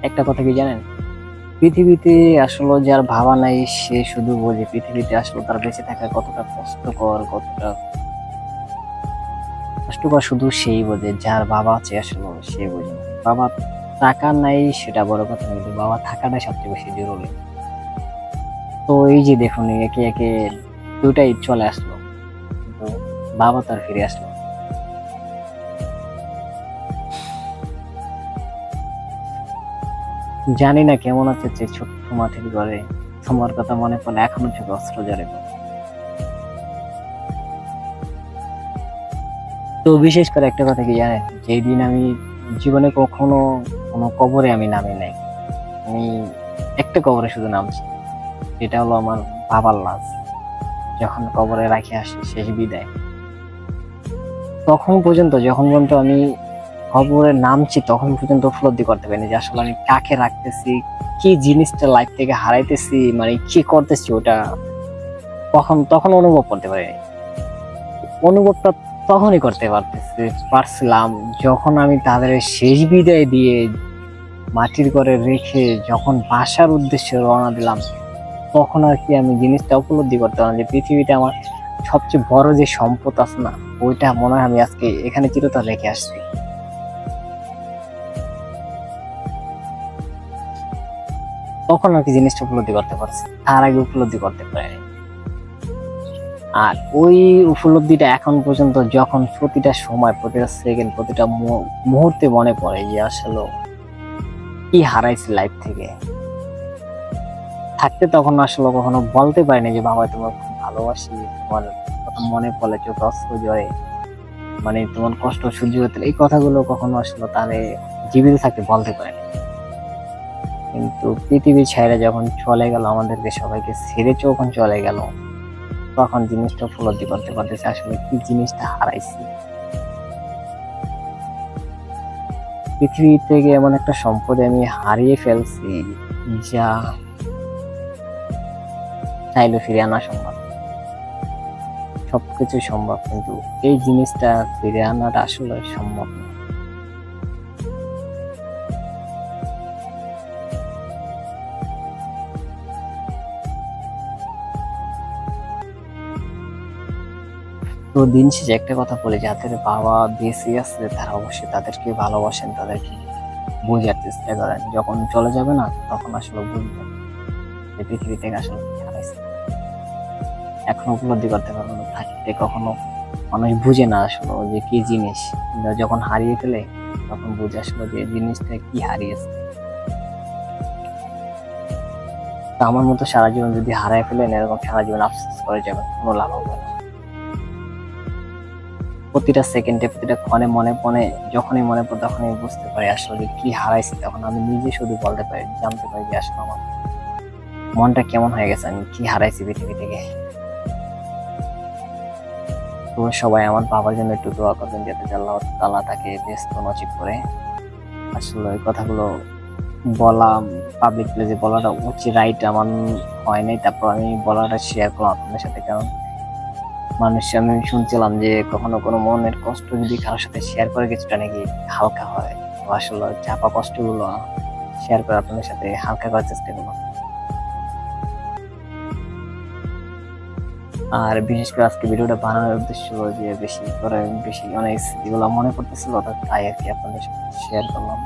একটা কথা কি জানেন, পৃথিবীতে আসলে যার ভাবা নাই সে শুধু বোঝে পৃথিবীতে আসলে তার বেঁচে থাকা কতটা কষ্টকর শুধু সেই বোঝে। যার বাবা আছে আসলে সে বোঝে না। বাবা টাকা নাই সেটা বড় কথা, কিন্তু বাবা থাকাটাই সবচেয়ে বেশি জরুরি। তো এই যে দেখুন, একে একে দুটাই চলে আসলো, কিন্তু বাবা তো আর ফিরে আসলো না। জানি না কেমন আছে যে ছোট্ট মাটির ঘরে, তোমার কথা মনে পড়লে এখনো চোখে অস্ত্র জড়ে। তো বিশেষ করে একটা কথা কি জানেন, যেই দিন আমি জীবনে কখনো কোনো কবরে আমি নামি নাই, আমি একটা কবরে শুধু নামছি, যেটা হলো আমার বাবার লাশ। যখন কবরে রাখি আসি শেষ বিদায়, যখন পর্যন্ত আমি কবরে নামছি, তখন পর্যন্ত উপলব্ধি করতে পারিনি যে আসলে আমি কাকে রাখতেছি, কি জিনিসটা লাইফ থেকে হারাইতেছি, মানে কি করতেছি ওটা তখন অনুভব করতে পারিনি। অনুভবটা তখনই করতে পারছিলাম যখন আমি তাদের শেষ বিদায় দিয়ে মাটির ঘরে রেখে যখন বাসার উদ্দেশ্যে রওনা দিলাম। তখন আর কি আমি জিনিসটা উপলব্ধি করতে পারলাম যে পৃথিবীতে আমার সবচেয়ে বড় যে সম্পদ আছে না, ওইটা মনে হয় আমি আজকে এখানে চিরতরে রেখে আসছি। তখন আর কি জিনিসটা উপলব্ধি করতে পারছি, তার আগে উপলব্ধি করতে পারিনি। আর ওই উপলব্ধিটা এখন পর্যন্ত যখন প্রতিটা সময়, প্রতিটা সেকেন্ড, প্রতিটা মুহূর্তে মনে পড়ে যে আসলে কি হারাইছি লাইফ থেকে থাকতে, তখন আসলে কখনো বলতে পারিনি যে বাবা তোমার খুব ভালোবাসি, তোমার কথা মনে পড়লে চোখে অশ্রু ঝরে, মানে তোমার কষ্ট সহ্য করতে, এই কথাগুলো কখনো আসলে তাহলে জীবিত থাকতে বলতে পারিনি। কিন্তু পৃথিবী ছেড়ে যখন চলে গেল, আমাদেরকে সবাইকে ছেড়ে যখন চলে গেল, তখন জিনিসটা উপলব্ধি করতে পারতেছে আসলে কি জিনিসটা হারাইছি। পৃথিবী থেকে এমন একটা সম্পদ আমি হারিয়ে ফেলছি, যা চাইলে ফিরে আনা সম্ভব। সবকিছু সম্ভব, কিন্তু এই জিনিসটা ফিরে আনাটা আসলে সম্ভব না। তো দিন শেষে একটা কথা বলে, যাদের বাবা বেঁচে আছে তারা অবশ্যই তাদেরকে ভালোবাসেন, তাদেরকে বোঝার চেষ্টা করেন। যখন চলে যাবে না, তখন আসলে বুঝবেন যে পৃথিবী থেকে আসলে কি হারাইছে। এখন উপলব্ধি করতে পারবো না, থাকতে কখনো মানুষ বুঝে না আসলে যে কি জিনিস, কিন্তু যখন হারিয়ে ফেলে তখন বুঝে আসলে যে জিনিসটা কি হারিয়েছে। তো আমার মতো সারা জীবন যদি হারাই ফেলেন, এরকম সারা জীবন আফসোস করে যাবেন, কোনো লাভ হবে না। প্রতিটা সেকেন্ডে, প্রতিটা ক্ষণে মনে মনে, যখনই মনে পড়ে তখনই বুঝতে পারি আসলে কি হারাইছি। তখন আমি নিজে শুধু বলতে পারি, জানতে পারি যে আসলে আমার মনটা কেমন হয়ে গেছে, আমি কি হারাইছি পৃথিবী থেকে। তো সবাই আমার বাবার জন্য একটু দোয়া করবেন, যাতে আল্লাহ তাআলা তাকে ব্যস্ত নসিব করে। আসলে ওই কথাগুলো বলা, পাবলিক প্লেসে বলাটা উচিত, রাইট আমার হয় নাই, তারপর আমি বলাটা শেয়ার করলাম আপনাদের সাথে। কারণ আমি শুনছিলাম যে কখনো কোনো মনের কষ্ট যদি কারোর সাথে শেয়ার করে কিছুটা নাকি হালকা হয়। তো আসলে চাপা কষ্টগুলো শেয়ার করে আপনাদের সাথে হালকা করার চেষ্টা করলাম। আর বিশেষ করে আজকে ভিডিওটা বানানোর উদ্দেশ্য হলো যে বেশি অনেক স্মৃতিগুলো মনে পড়তেছিল, তাই আর কি আপনাদের সাথে শেয়ার করলাম।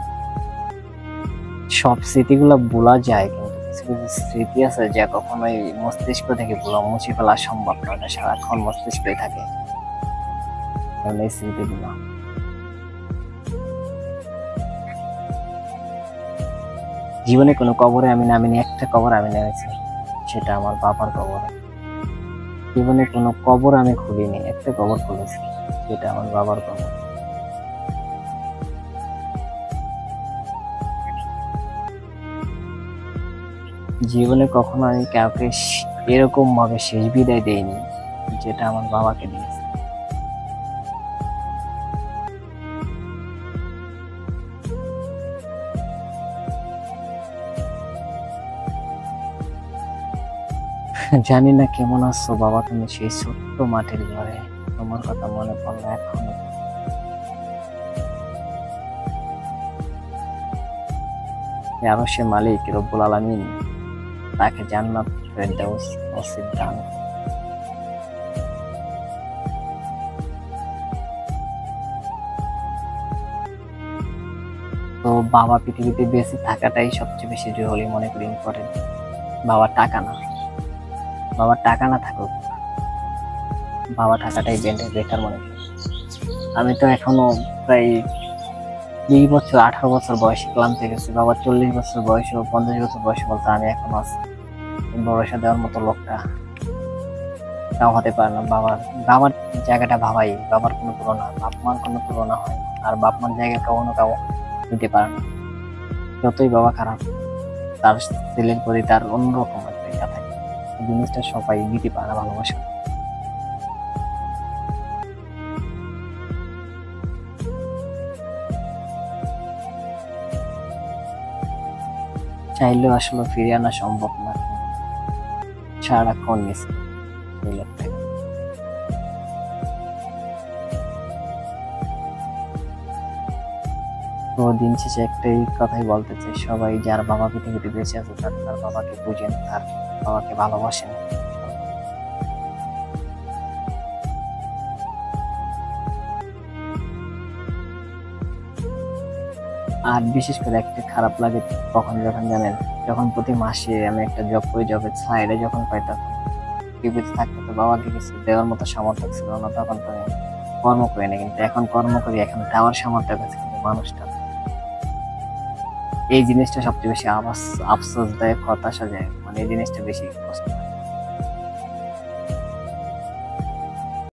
সব স্মৃতিগুলো ভোলা যায়, কিন্তু কিছু কিছু স্মৃতি আছে যা কখনোই মস্তিষ্ক থেকে মুছে ফেলা সম্ভব নয়, না সারাক্ষণ মস্তিষ্কে থাকে। কারণ এই স্মৃতিগুলো জীবনে কোনো কবরে আমি নামিনি, একটা কবর আমি নেমেছি, সেটা আমার বাবার কবরে। জীবনে কোনো কবর আমি খুলিনি, একটা কবর খুলেছি, সেটা আমার বাবার কবর। জীবনে কখনো আমি কাউকে এরকম ভাবে শেষ বিদায় দেইনি, যেটা আমার বাবাকে দিয়েছে। জানি না কেমন আছো বাবা তুমি সেই ছোট্ট মাটির ঘরে, তোমার কথা মনে পড়লো এখনো। আরশের মালিক রব্বুল আলামিন তাকে জান্নাত ফেরদাউস নসিব দান। তো বাবা পৃথিবীতে বেঁচে থাকাটাই সবচেয়ে বেশি জরুরি মনে করি ইম্পর্টেন্ট। বাবার টাকা না, বাবার টাকা না থাকুক, বাবা থাকাটাই বেটার মনে করি। আমি তো এখনো প্রায় 20 বছর 18 বছর বয়সে ক্লান্তি গেছি, বাবা 40 বছর বয়স ও 50 বছর বয়সে বলতে আমি এখনো আছি। ভরসা দেওয়ার মতো লোকটা তাও হতে পারে না। বাবার জায়গাটা ভাবাই, বাবার কোনো তুলনা, বাপ মার কোনো তুলনা হয় না। আর বাপ মার জায়গা কখনো কাউ দিতে পারে না। যতই বাবা খারাপ, তার ছেলের প্রতি তার অন্যরকম একটা ইচ্ছা থাকে, জিনিসটা সবাই দিতে পারে না ভালোবাসা। চাইলেও আসলে ফিরিয়ে আনা সম্ভব না, সারাক্ষণ মিস এই লোকটাকে। তো দিন শেষে একটাই কথাই বলতে চাই, সবাই যার বাবা পৃথিবীতে বেঁচে আছে তার তার বাবাকে বুঝেন, তার বাবাকে ভালোবাসেন। আর বিশেষ করে একটা খারাপ লাগে কখন যখন জানেন, যখন প্রতি মাসে আমি একটা জব করি, জবের সাইডে যখন পাই তখন পৃথিবীতে থাকতে তো বাবাকে কিছু দেওয়ার মতো সামর্থ্য ছিল না, তখন তো আমি কর্ম করি না। কিন্তু এখন কর্ম করি, এখন দেওয়ার সামর্থ্য আছে, কিন্তু মানুষটা এই জিনিসটা সবচেয়ে বেশি আফসোসদায়ক, হতাশাদায়ক, মানে এই জিনিসটা বেশি কষ্ট।